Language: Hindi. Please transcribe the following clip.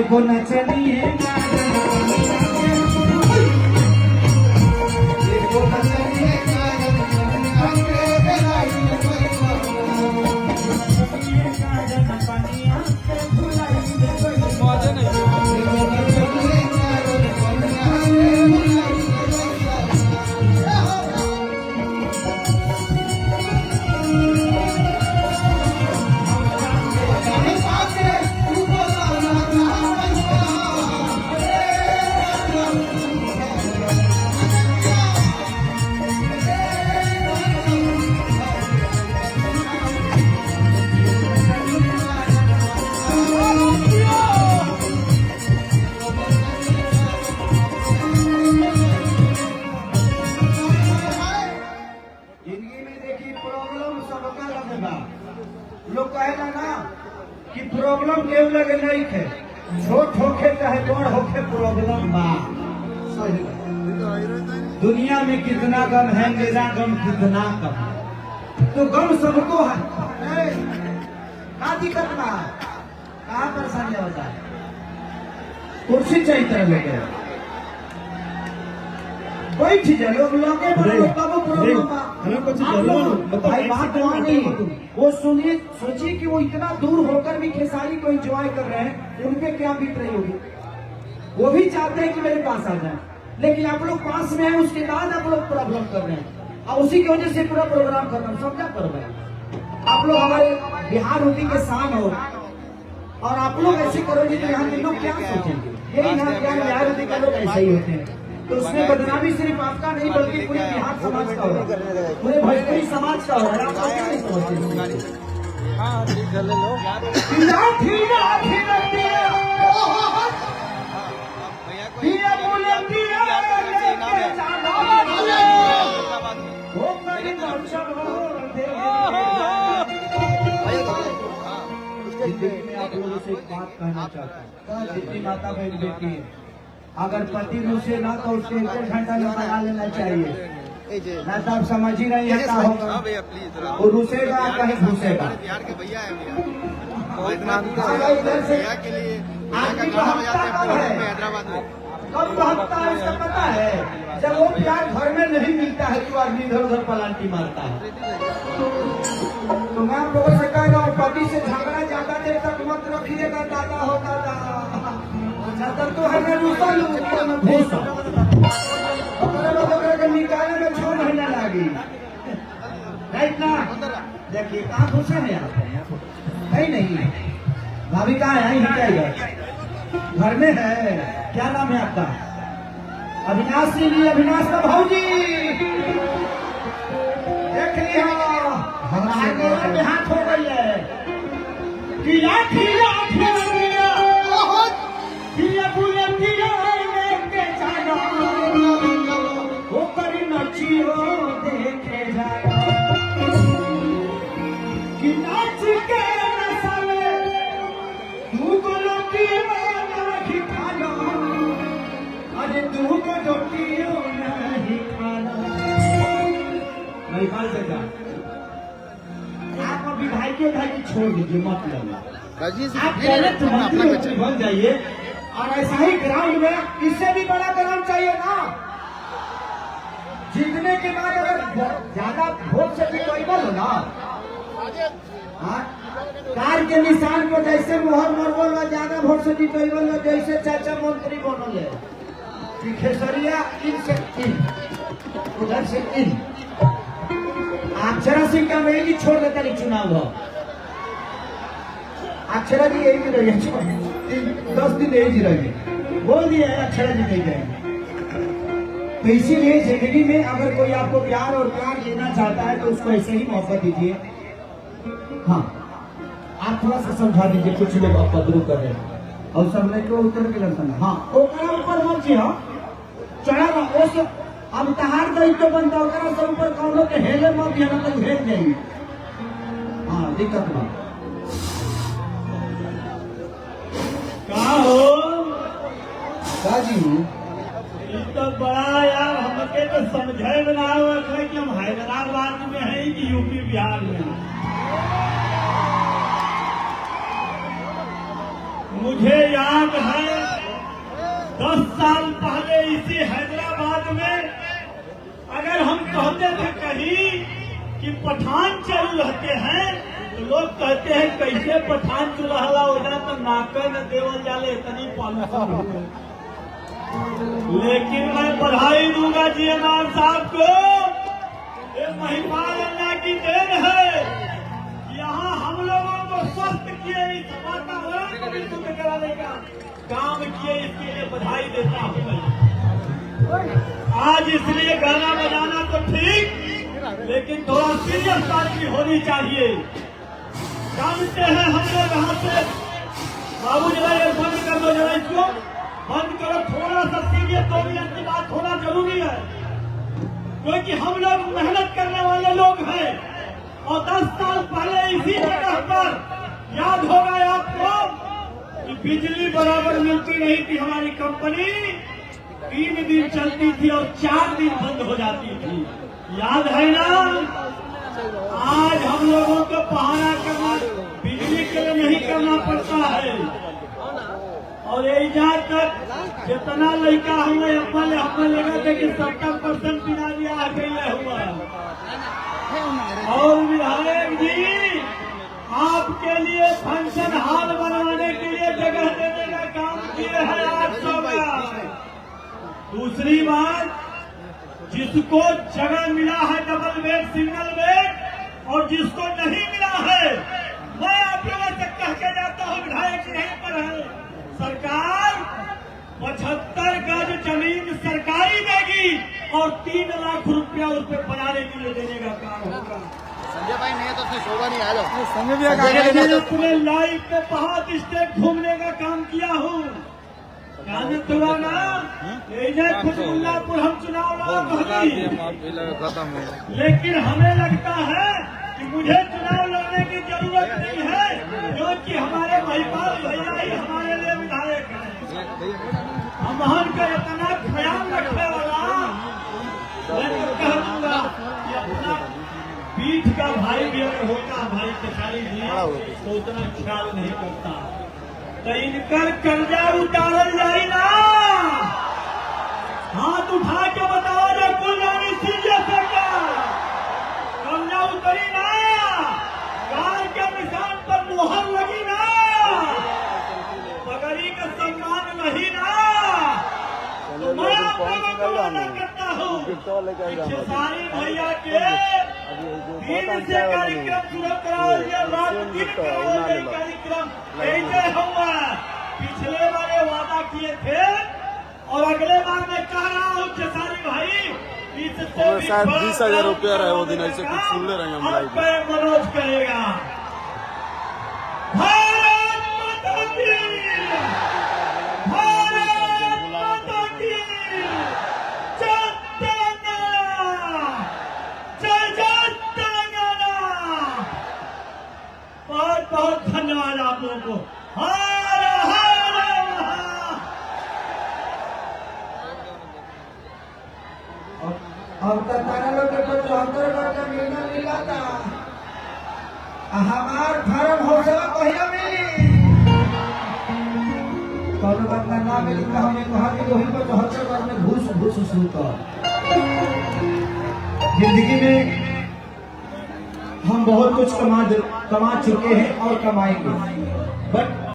देखो नचनी है देखो नचनी है लोग कहेगा ना कि प्रॉब्लम केवल लगे नहीं है, छोट होके चाहे बड़ होके प्रॉब्लम बा। दुनिया में कितना गम है, मेरा गम कितना कम, तो गम सबको है। क्या दिक्कत ना, कहाँ परेशानी होता है? कुर्सी चाहिए तरह लेके कोई चीज है, लोग लोगे भाई बात नहीं। वो सुनिए, सोचिए कि वो इतना दूर होकर भी खेसारी को एंजॉय कर रहे हैं, उनपे क्या बीत रही होगी। वो भी चाहते हैं कि मेरे पास आ जाए, लेकिन आप लोग पास में हैं, उसके बाद आप लोग प्रॉब्लम कर रहे हैं और उसी की वजह से पूरा प्रोग्राम खत्म। समझा कर रहे हैं आप लोग, हमारे बिहार यूपी के शान हो, और आप लोग ऐसे करोगे तो यहाँ के लोग क्या सोचेंगे। यही यहाँ बिहार यूपी के लोग ऐसे ही होते हैं, तो उसमें बदनामी सिर्फ आपका नहीं बल्कि पूरे बिहार समाज का हो रहा है, पूरे भोजपुरी समाज का हो रहा है। आप क्या नहीं समझते? आप लोगों से एक बात कहना चाहता हूँ, जितनी माता बहन बेटी है, अगर पति रुसे ना तो उसके 1 घंटा में बना लेना चाहिए, ना तो आप समझ ही नहीं आता होगा। वो रुसेगा कहीं घुसेगा। कब भागता है इसका पता है? जब वो प्यार घर में नहीं मिलता है तो आदमी इधर उधर पलांटी मारता है। तो मैं आप लोगों से कह रहा हूँ, पति से झगड़ा ज्यादा देर तक मत रखिएगा, दादा हो दादा। ज्यादा तो है मैं रूसा लूँ भूसा निकालने में 6 महीना लगी, राइट ना? देखिए कहाँ घुसे हैं आप? नहीं भाभी कहाँ है? क्या घर में है? क्या नाम है आपका? अविनाश जी, अविनाश का भाऊजी। देख लिया हमारे हाथ हो गई है कि देखे जाना कि नाच के नसावे तू को नहीं खाना, अरे तू को रोटियों नहीं खाना। नहीं से जा, आप अभी भाई के छोड़ दीजिए, मत लेना। आप डायरेक्ट मंत्री बन जाइए, और ऐसा ही ग्राउंड में इससे भी बड़ा ग्राउंड चाहिए ना। जीतने के बाद अगर ज्यादा वोट से भी कोई बोलो ना, कार के निशान को जैसे मोहर मरबोल ज्यादा वोट से भी कोई बोलो, जैसे चाचा मंत्री बनोले कि खेसरिया इन से इन, उधर से इन। अक्षरा सिंह का वही छोड़ देता नहीं चुनाव हो। अक्षरा जी यही रही है, 10 दिन यही रही, बोल दिया अक्षरा जी नहीं जाएंगे। तो इसीलिए जिंदगी में अगर कोई आपको प्यार और प्यार लेना चाहता है तो उसको ऐसे ही मोहब्बत दीजिए। हाँ, आप थोड़ा सा समझा दीजिए, कुछ लोग आप बदलू कर रहे हैं और सबने को उतर के लगता है। हाँ, वो ऊपर मत हाँ चढ़ा उस अब तहार गई तो बनता होगा सब ऊपर कौनों के हेले मत यहाँ तक भेज जाएगी। हाँ, दिक्कत ना कहा हो काजी तो बड़ा यार हमके तो समझे में ना हुआ कि हम हैदराबाद में हैं कि यूपी बिहार में। मुझे याद है पठान चल रहते हैं तो लोग कहते हैं कैसे पठान चुलहला हो जाए तो नाके न देवल जाले इतनी पॉल्यूशन हो। लेकिन मैं बधाई दूंगा जीएमआर साहब को, ये महिपाल अल्लाह की देन है। यहाँ हम लोगों को स्वस्थ किए, इस वातावरण को भी शुद्ध कराने का काम किए, इसके लिए बधाई देता हूँ मैं। आज इसलिए गाना बजाना तो ठीक, लेकिन थोड़ा सीरियस बात भी होनी चाहिए। जानते हैं हम लोग यहाँ से, बाबू जरा ये बंद कर दो, जरा इसको बंद करो, थोड़ा सा सीरियस 2 मिनट की बात होना जरूरी है, क्योंकि हम लोग मेहनत करने वाले लोग हैं। और 10 साल पहले इसी जगह पर याद होगा आपको कि बिजली बराबर मिलती नहीं थी। हमारी कंपनी 3 दिन चलती थी और 4 दिन बंद हो जाती थी, याद है ना। आज हम लोगों को बहाना करना बिजली के लिए नहीं करना पड़ता है। और यहाँ तक जितना लड़का हमें अपने लगा थे कि 70% बिना ब्याह गया हुआ। और विधायक जी आपके लिए फंक्शन हॉल बनवाने के लिए जगह देने का काम किए हैं 800 का। दूसरी बात, जिसको जगह मिला है डबल बेड सिंगल बेड और जिसको नहीं मिला है, मैं आप लोगों से कह के जाता हूँ, विधायक यहीं पर है, सरकार 75 गज जमीन सरकारी देगी और 3 लाख रुपया उस पर बनाने के लिए देने का काम होगा। संजय भाई नहीं है तो उसमें शोभा नहीं आया। संजय भी आगे अपने लाइफ में बहुत स्टेट घूमने का काम किया हूँ, जानत हुआ ना। खुशमुल्लापुर हम चुनाव लड़ा, लेकिन हमें लगता है कि मुझे चुनाव लड़ने की जरूरत नहीं है, क्योंकि हमारे महिपाल भैया ही हमारे लिए विधायक हैं। हम का इतना ख्याल रखने वाला, मैं तो कह दूंगा कि अपना पीठ का भाई भी अगर होता, भाई केसारी जी, तो उतना ख्याल नहीं करता। तो इनकर कर्जा उतारल जाए ना, हाथ उठा के बताओ जो कुलरानी सिंह सरकार कर्जा उतरी ना, कार के निशान पर मोहर लगी ना, पगड़ी का सम्मान नहीं ना, तो मैं आप लोगों को वादा करता हूँ खेसारी भैया के 3 से कार्यक्रम शुरू कराओ या रात 3 कराओ कार्यक्रम ऐसे हुआ। पिछले बार वादा किए थे और अगले बार मैं कह रहा हूँ खेसारी भाई, इससे शायद 20,000 रुपया रहे वो दिन, ऐसे कुछ सुन ले रहे हैं हम लाइव। मनोज करेगा। भारत माता की, भारत माता की जय तेलंगाना, जय जय तेलंगाना। बहुत बहुत धन्यवाद आप लोगों को। हर हर महादेव। अब तक तारा लोग के 75 गज जमीन मिला था, हमार फार्म हाउस कहिया मिली, कौन बात ना मिली तो हमें कहा कि वही पर 74 गज में घूस घूस शुरू कर। जिंदगी में हम बहुत कुछ कमा चुके हैं और कमाएंगे, बट